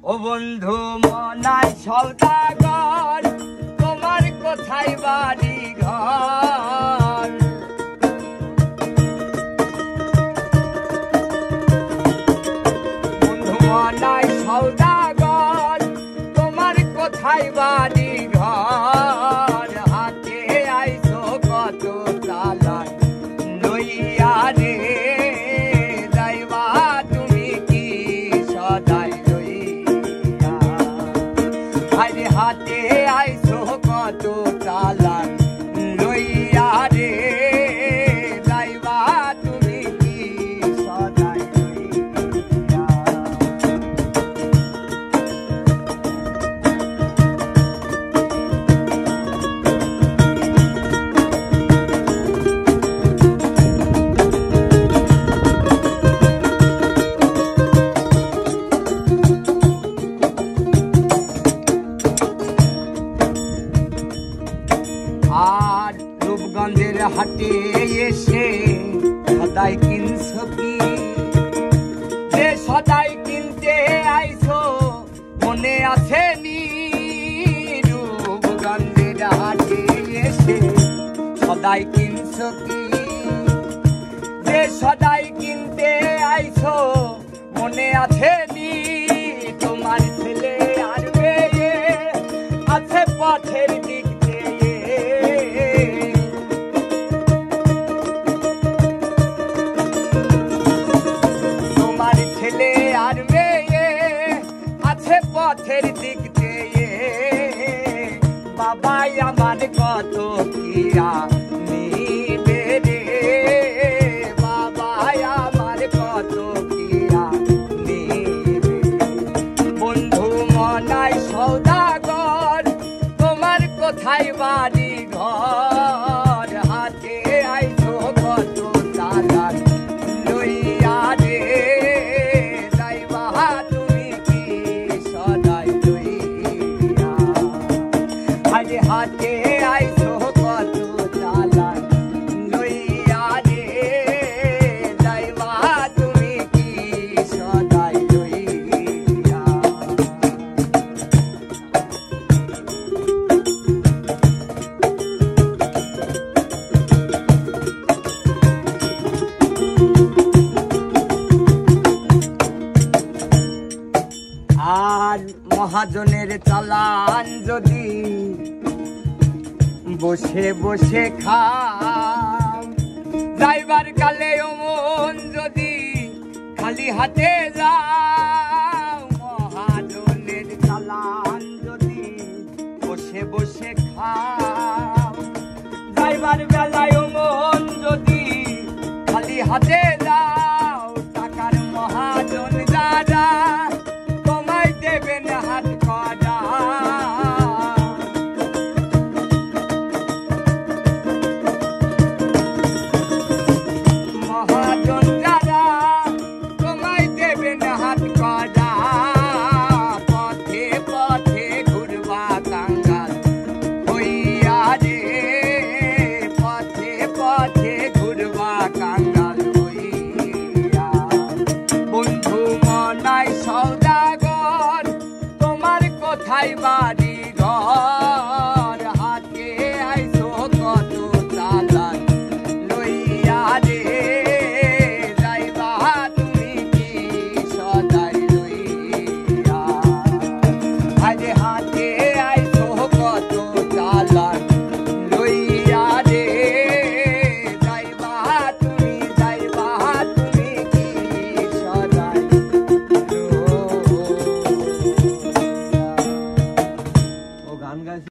ও বন্ধু মনাই সওদাগর তোমার কোথায় বাড়ি ঘর বন্ধু মনাই সওদাগর তোমার কোথায় বাড়ি ঘর হাতে আইছো কত চালান লইয়া রে যাইবা তুমি কি সদাই হাতে আইছো কত চালান লইয়া রে যাইবা তুমি কি সদাই লইয়া আর রূপগঞ্জের হাটে এসে সদাই কিনছো কি যে সদাই কিনতে আইছো মনে আছে নি রূপগঞ্জের হাটে এসে সদাই কিনছো কি যে সদাই কিনতে আইছো মনে আছে নি তোমার ছেলে আর মেয়ে আছে পথের দিক আর মেয়ে আছে পথের দিক দিয়ে বাবাই আমার কত কিয়া নিবে রে বাবাই আমার কত কিয়া নিবে বন্ধু মনাই সওদাগর তোমার কোথায় বাড়ি ঘর হাতে আইছো কত চালান লইয়া রে হাতে আইছো কত চালান লইয়া রে যাইবা তুমি কি সদাই লইয়া আর মহাজনের চালান যদি বসে বসে খাও যাইবার কালে মন যদি খালি হাতে যাও মহাজনের চালান যদি বসে বসে খাও যাইবার বেলায় মন যদি খালি হাতে যাও টাকার মহাজন দাদা তোমায় দেবেন হাত করা সওদাগর তোমার কোথায় বাড়ি